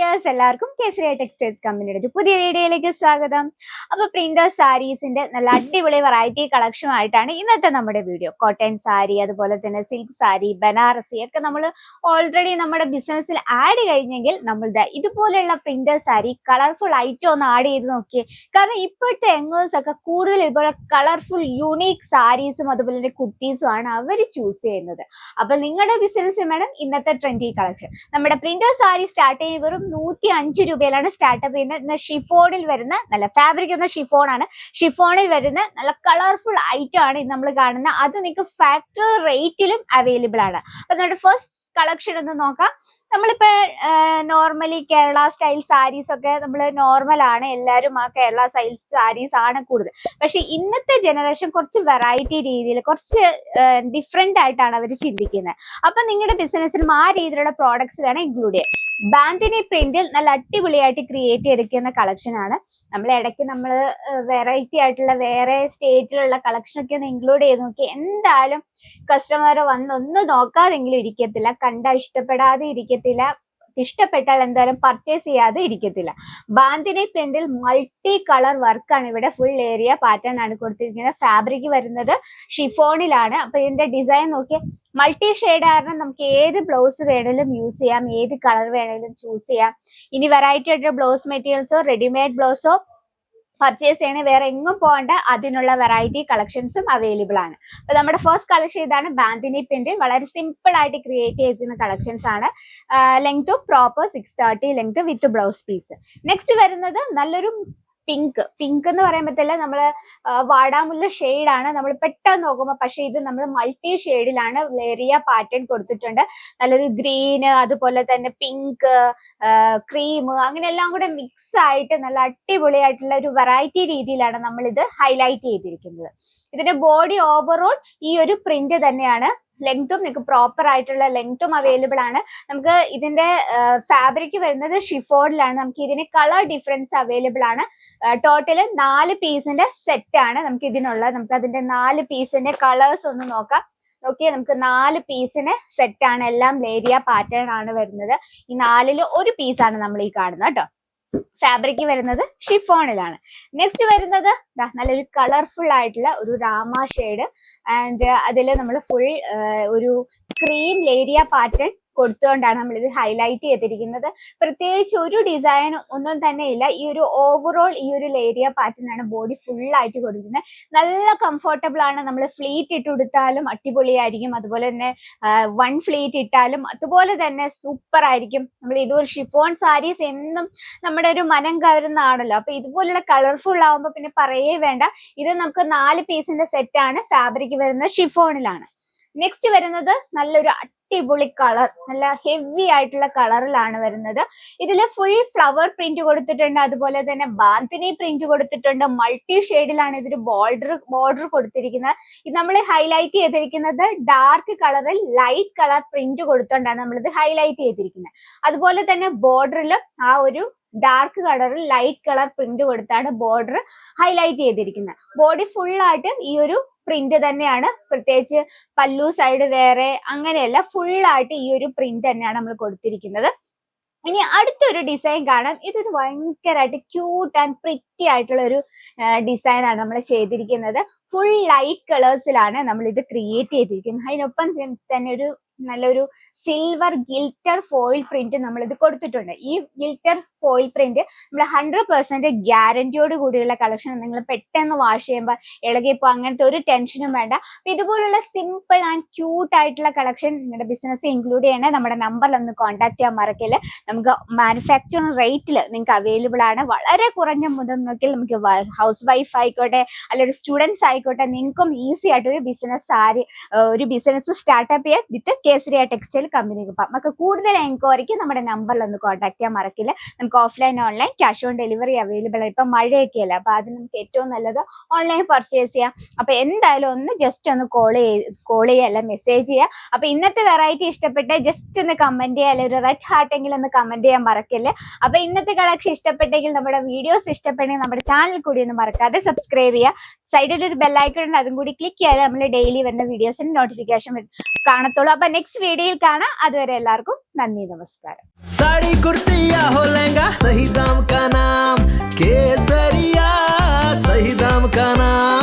Dears, എല്ലാവർക്കും Kesariya textiles കമ്പനിയുടെ ഒരു പുതിയ വീഡിയോയിലേക്ക് സ്വാഗതം. അപ്പൊ പ്രിന്റർ സാരീസിന്റെ നല്ല അടിപൊളി വെറൈറ്റി കളക്ഷൻ ആയിട്ടാണ് ഇന്നത്തെ നമ്മുടെ വീഡിയോ. കോട്ടൺ സാരി, അതുപോലെ തന്നെ സിൽക്ക് സാരി, ബനാറസി ഒക്കെ നമ്മൾ ഓൾറെഡി നമ്മുടെ ബിസിനസ്സിൽ ആഡ് കഴിഞ്ഞെങ്കിൽ നമ്മളുടെ ഇതുപോലെയുള്ള പ്രിന്റർ സാരി കളർഫുൾ ഐറ്റം ഒന്ന് ആഡ് ചെയ്ത് നോക്കിയേ. കാരണം ഇപ്പോഴത്തെ യങ്ങേഴ്സ് ഒക്കെ കൂടുതൽ ഇതുപോലെ കളർഫുൾ യൂണീക്ക് സാരീസും അതുപോലെ തന്നെ കുർത്തീസും ആണ് അവർ ചൂസ് ചെയ്യുന്നത്. അപ്പൊ നിങ്ങളുടെ ബിസിനസ്സിൽ വേണം ഇന്നത്തെ ട്രെൻഡി കളക്ഷൻ. നമ്മുടെ പ്രിന്റർ സാരി സ്റ്റാർട്ട് ചെയ്യുന്ന വെറും 105 രൂപയിലാണ് സ്റ്റാർട്ടപ്പ് ചെയ്യുന്നത്. ഷിഫോണിൽ വരുന്ന നല്ല ഫാബ്രിക് എന്ന ഷിഫോൺ ആണ്. ഷിഫോണിൽ വരുന്ന നല്ല കളർഫുൾ ഐറ്റം ആണ് ഇത് നമ്മൾ കാണുന്നത്. അത് നിങ്ങൾക്ക് ഫാക്ടറി റേറ്റിലും അവൈലബിൾ ആണ്. അപ്പൊ നമ്മുടെ ഫസ്റ്റ് കളക്ഷൻ ഒന്ന് നോക്കാം. നമ്മളിപ്പോ നോർമലി കേരള സ്റ്റൈൽ സാരീസ് ഒക്കെ നമ്മൾ നോർമൽ ആണ്, എല്ലാവരും ആ കേരള സ്റ്റൈൽ സാരീസ് ആണ് കൂടുതൽ. പക്ഷെ ഇന്നത്തെ ജനറേഷൻ കുറച്ച് വെറൈറ്റി രീതിയിൽ കുറച്ച് ഡിഫറെന്റ് ആയിട്ടാണ് അവർ ചിന്തിക്കുന്നത്. അപ്പൊ നിങ്ങളുടെ ബിസിനസ്സിലും ആ രീതിയിലുള്ള പ്രോഡക്ട്സ് വേണം ഇൻക്ലൂഡ് ചെയ്യാൻ. ബാന്തിനി പ്രിന്റിൽ നല്ല അടിപൊളിയായിട്ട് ക്രിയേറ്റ് ചെയ്തിരിക്കുന്ന കളക്ഷൻ ആണ്. നമ്മൾ ഇടയ്ക്ക് നമ്മൾ വെറൈറ്റി ആയിട്ടുള്ള വേറെ സ്റ്റേറ്റിലുള്ള കളക്ഷൻ ഒക്കെ ഒന്ന് ഇൻക്ലൂഡ് ചെയ്ത് നോക്കി, എന്തായാലും കസ്റ്റമർ വന്നൊന്നും നോക്കാതെങ്കിലും ഇരിക്കത്തില്ല, കണ്ടാൽ ഇഷ്ടപ്പെടാതെ ഇരിക്കത്തില്ല, ഇഷ്ടപ്പെട്ടാൽ എന്തായാലും പർച്ചേസ് ചെയ്യാതെ ഇരിക്കത്തില്ല. ബാന്തിനി പ്രിന്റിൽ മൾട്ടി കളർ വർക്കാണ്. ഇവിടെ ഫുൾ ഏരിയ പാറ്റേൺ ആണ് കൊടുത്തിരിക്കുന്നത്. ഫാബ്രിക് വരുന്നത് ഷിഫോണിലാണ്. അപ്പൊ ഇതിന്റെ ഡിസൈൻ നോക്കിയാൽ മൾട്ടി ഷെയ്ഡ് കാരണം നമുക്ക് ഏത് ബ്ലൗസ് വേണേലും യൂസ് ചെയ്യാം, ഏത് കളർ വേണേലും ചൂസ് ചെയ്യാം. ഇനി വെറൈറ്റി ആയിട്ടുള്ള ബ്ലൗസ് മെറ്റീരിയൽസോ റെഡിമെയ്ഡ് ബ്ലൗസോ പർച്ചേസ് ചെയ്യണേ വേറെ എങ്ങും പോകണ്ട, അതിനുള്ള വെറൈറ്റി കളക്ഷൻസും അവൈലബിൾ ആണ്. അപ്പൊ നമ്മുടെ ഫസ്റ്റ് കളക്ഷൻ ഇതാണ്. ബാന്തിനി പ്രിന്റിൽ വളരെ സിമ്പിൾ ആയിട്ട് ക്രിയേറ്റ് ചെയ്തിരുന്ന കളക്ഷൻസ് ആണ്. Length proper 630 length with blouse piece. Next വരുന്നത് നല്ലൊരു പിങ്ക് എന്ന് പറയുമ്പോഴത്തേല്ല നമ്മള് വാടാമുല്ല ഷെയ്ഡാണ് നമ്മൾ പെട്ടെന്ന് നോക്കുമ്പോൾ. പക്ഷെ ഇത് നമ്മൾ മൾട്ടി ഷെയ്ഡിലാണ് ഏരിയ പാറ്റേൺ കൊടുത്തിട്ടുണ്ട്. നല്ലൊരു ഗ്രീന്, അതുപോലെ തന്നെ പിങ്ക്, ക്രീം, അങ്ങനെ എല്ലാം കൂടെ മിക്സ് ആയിട്ട് നല്ല അടിപൊളിയായിട്ടുള്ള ഒരു വെറൈറ്റി രീതിയിലാണ് നമ്മൾ ഇത് ഹൈലൈറ്റ് ചെയ്തിരിക്കുന്നത്. ഇതിന്റെ ബോഡി ഓവറോൾ ഈ ഒരു പ്രിന്റ് തന്നെയാണ്. ലെങ്ത്തും നിങ്ങൾക്ക് പ്രോപ്പർ ആയിട്ടുള്ള ലെങ്ത്തും അവൈലബിൾ ആണ്. നമുക്ക് ഇതിന്റെ ഫാബ്രിക് വരുന്നത് ഷിഫോണിലാണ്. നമുക്ക് ഇതിന് കളർ ഡിഫറൻസ് അവൈലബിൾ ആണ്. ടോട്ടല് 4 പീസിന്റെ സെറ്റ് ആണ് നമുക്ക് ഇതിനുള്ളത്. നമുക്ക് അതിന്റെ 4 പീസിന്റെ കളേഴ്സ് ഒന്ന് നോക്കാം. നോക്കിയാൽ നമുക്ക് 4 പീസിന് സെറ്റ് ആണ്. എല്ലാം ലേരിയ പാറ്റേൺ ആണ് വരുന്നത്. ഈ 4ൽ ഒരു പീസാണ് നമ്മൾ ഈ കാണുന്നത് കേട്ടോ. ഫാബ്രിക് വരുന്നത് ഷിഫോണിലാണ്. നെക്സ്റ്റ് വരുന്നത് നല്ലൊരു കളർഫുൾ ആയിട്ടുള്ള ഒരു രാമ ഷെയ്ഡ് ആൻഡ് അതിൽ നമ്മൾ ഫുൾ ഒരു ക്രീം ലേരിയ പാറ്റേൺ കൊടുത്തുകൊണ്ടാണ് നമ്മൾ ഇത് ഹൈലൈറ്റ് ചെയ്തിരിക്കുന്നത്. പ്രത്യേകിച്ച് ഒരു ഡിസൈൻ ഒന്നും തന്നെ ഇല്ല. ഈ ഒരു ഓവറോൾ ഈ ഒരു ലേരിയ പാറ്റേൺ ആണ് ബോഡി ഫുൾ ആയിട്ട് കൊടുക്കുന്നത്. നല്ല കംഫർട്ടബിൾ ആണ്. നമ്മൾ ഫ്ലീറ്റ് ഇട്ട് കൊടുത്താലും അടിപൊളിയായിരിക്കും, അതുപോലെ തന്നെ 1 ഫ്ലീറ്റ് ഇട്ടാലും അതുപോലെ തന്നെ സൂപ്പർ ആയിരിക്കും. നമ്മൾ ഇതൊരു ഷിഫോൺ സാരീസ് എന്നും നമ്മുടെ ഒരു മനം കവരുന്നതാണല്ലോ. അപ്പൊ ഇതുപോലുള്ള കളർഫുൾ ആവുമ്പോൾ പിന്നെ പറയേ വേണ്ട. ഇത് നമുക്ക് 4 പീസിന്റെ സെറ്റ് ആണ്. ഫാബ്രിക് വരുന്നത് ഷിഫോണിലാണ്. നെക്സ്റ്റ് വരുന്നത് നല്ലൊരു അടിപൊളി കളർ, നല്ല ഹെവി ആയിട്ടുള്ള കളറിലാണ് വരുന്നത്. ഇതിൽ ഫുൾ ഫ്ലവർ പ്രിന്റ് കൊടുത്തിട്ടുണ്ട്, അതുപോലെ തന്നെ ബാന്തിനി പ്രിന്റ് കൊടുത്തിട്ടുണ്ട്. മൾട്ടി ഷെയ്ഡിലാണ് ഇതൊരു ബോർഡർ കൊടുത്തിരിക്കുന്നത്. ഇത് നമ്മൾ ഹൈലൈറ്റ് ചെയ്തിരിക്കുന്നത് ഡാർക്ക് കളറിൽ ലൈറ്റ് കളർ പ്രിന്റ് കൊടുത്തോണ്ടാണ് നമ്മളിത് ഹൈലൈറ്റ് ചെയ്തിരിക്കുന്നത്. അതുപോലെ തന്നെ ബോർഡറിൽ ആ ഒരു ഡാർക്ക് കളറിൽ ലൈറ്റ് കളർ പ്രിന്റ് കൊടുത്താണ് ബോർഡർ ഹൈലൈറ്റ് ചെയ്തിരിക്കുന്നത്. ബോഡി ഫുൾ ആയിട്ട് ഈ ഒരു പ്രിന്റ് തന്നെയാണ്. പ്രത്യേകിച്ച് പല്ലു സൈഡ് വേറെ അങ്ങനെയല്ല, ഫുൾ ആയിട്ട് ഈ ഒരു പ്രിന്റ് തന്നെയാണ് നമ്മൾ കൊടുത്തിരിക്കുന്നത്. ഇനി അടുത്തൊരു ഡിസൈൻ കാണാം. ഇതൊരു ഭയങ്കരമായിട്ട് ക്യൂട്ട് ആൻഡ് പ്രിറ്റി ആയിട്ടുള്ള ഒരു ഡിസൈൻ ആണ് നമ്മൾ ചെയ്തിരിക്കുന്നത്. ഫുൾ ലൈറ്റ് കളേഴ്സിലാണ് നമ്മൾ ഇത് ക്രിയേറ്റ് ചെയ്തിരിക്കുന്നത്. അതിനൊപ്പം തന്നെ ഒരു നല്ലൊരു സിൽവർ ഗിൽറ്റർ ഫോയിൽ പ്രിന്റ് നമ്മൾ ഇത് കൊടുത്തിട്ടുണ്ട്. ഈ ഗിൽറ്റർ ഫോയിൽ പ്രിന്റ് നമ്മൾ 100% ഗ്യാരണ്ടിയോട് കൂടിയുള്ള കളക്ഷൻ. നിങ്ങൾ പെട്ടെന്ന് വാഷ് ചെയ്യുമ്പോൾ ഇളകിപ്പോ അങ്ങനത്തെ ഒരു ടെൻഷനും വേണ്ട. അപ്പൊ ഇതുപോലുള്ള സിമ്പിൾ ആൻഡ് ക്യൂട്ട് ആയിട്ടുള്ള കളക്ഷൻ നിങ്ങളുടെ ബിസിനസ് ഇൻക്ലൂഡ് ചെയ്യണേ നമ്മുടെ നമ്പറിൽ ഒന്ന് കോൺടാക്ട് ചെയ്യാൻ മറക്കില്ല. നമുക്ക് മാനുഫാക്ചറിങ് റേറ്റിൽ നിങ്ങൾക്ക് അവൈലബിൾ ആണ്. വളരെ കുറഞ്ഞ മുതൽ നമുക്ക് ഹൗസ് വൈഫ് ആയിക്കോട്ടെ അല്ലെങ്കിൽ സ്റ്റുഡൻസ് ആയിക്കോട്ടെ, നിങ്ങൾക്കും ഈസി ആയിട്ട് ഒരു ബിസിനസ് സ്റ്റാർട്ടപ്പ് ചെയ്യാൻ വിത്ത് കേസരിയ ടെക്സ്റ്റൈൽ കമ്പനിക്ക്. നമുക്ക് കൂടുതൽ എൻക്വയറിക്ക് നമ്മുടെ നമ്പറിൽ ഒന്ന് കോൺടാക്ട് ചെയ്യാൻ മറക്കില്ല. നമുക്ക് offline online cash on delivery available ആണ്. ഇപ്പൊ മഴയൊക്കെ അല്ല, അപ്പൊ അതിന് നമുക്ക് ഏറ്റവും നല്ലത് ഓൺലൈൻ പർച്ചേസ് ചെയ്യാം. അപ്പൊ എന്തായാലും ഒന്ന് ജസ്റ്റ് ഒന്ന് കോൾ ചെയ്യുക, മെസ്സേജ് ചെയ്യുക. അപ്പൊ ഇന്നത്തെ വെറൈറ്റി ഇഷ്ടപ്പെട്ട ജസ്റ്റ് ഒന്ന് കമന്റ് ചെയ്യുക, അല്ലെങ്കിൽ ഒരു റെഡ് ഹാർട്ട് എങ്കിലും ഒന്ന് കമന്റ് ചെയ്യാൻ മറക്കില്ല. അപ്പൊ ഇന്നത്തെ കളക്ഷൻ ഇഷ്ടപ്പെട്ടെങ്കിൽ, നമ്മുടെ വീഡിയോസ് ഇഷ്ടപ്പെട്ടെങ്കിൽ നമ്മുടെ ചാനൽ കൂടി ഒന്ന് മറക്കാതെ സബ്സ്ക്രൈബ് ചെയ്യുക. സൈഡിൽ ഒരു ബെല്ലൈക്കൺ ഉണ്ട്, അതും കൂടി ക്ലിക്ക് ചെയ്താൽ നമ്മൾ ഡെയിലി വരുന്ന വീഡിയോസിന് നോട്ടിഫിക്കേഷൻ കാണത്തുള്ളൂ. അപ്പൊ നെക്സ്റ്റ് വീഡിയോയിൽ കാണാം. അതുവരെ എല്ലാവർക്കും നന്ദി, നമസ്കാരം. കാണാം.